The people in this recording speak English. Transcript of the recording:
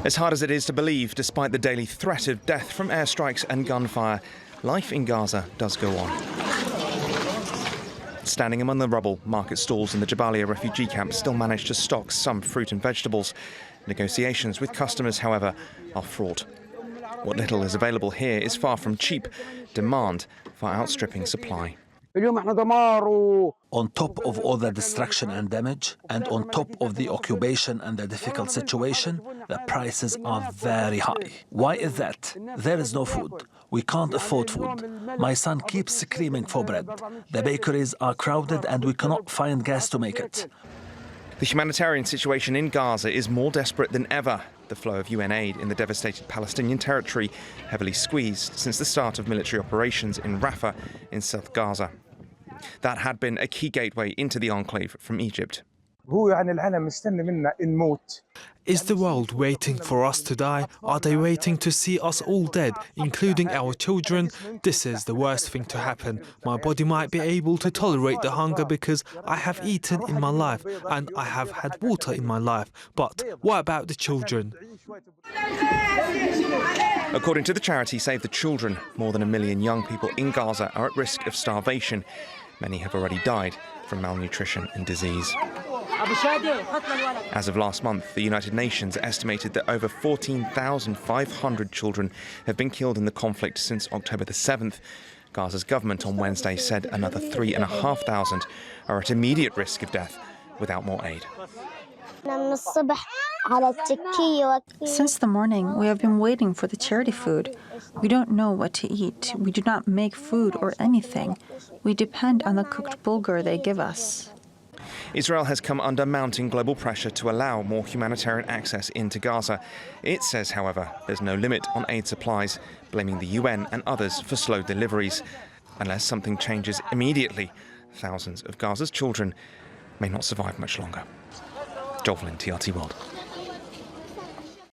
As hard as it is to believe, despite the daily threat of death from airstrikes and gunfire, life in Gaza does go on. Standing among the rubble, market stalls in the Jabalia refugee camp still manage to stock some fruit and vegetables. Negotiations with customers, however, are fraught. What little is available here is far from cheap, demand far outstripping supply. On top of all the destruction and damage, and on top of the occupation and the difficult situation, the prices are very high. Why is that? There is no food. We can't afford food. My son keeps screaming for bread. The bakeries are crowded and we cannot find gas to make it. The humanitarian situation in Gaza is more desperate than ever. The flow of UN aid in the devastated Palestinian territory heavily squeezed since the start of military operations in Rafah in South Gaza. That had been a key gateway into the enclave from Egypt. Is the world waiting for us to die? Are they waiting to see us all dead, including our children? This is the worst thing to happen. My body might be able to tolerate the hunger because I have eaten in my life and I have had water in my life. But what about the children? According to the charity Save the Children, more than 1 million young people in Gaza are at risk of starvation. Many have already died from malnutrition and disease. As of last month, the United Nations estimated that over 14,500 children have been killed in the conflict since October the 7th. Gaza's government on Wednesday said another 3,500 are at immediate risk of death without more aid. Since the morning, we have been waiting for the charity food. We don't know what to eat. We do not make food or anything. We depend on the cooked bulgur they give us. Israel has come under mounting global pressure to allow more humanitarian access into Gaza. It says, however, there's no limit on aid supplies, blaming the UN and others for slow deliveries. Unless something changes immediately, thousands of Gaza's children may not survive much longer. Flynn, TRT World.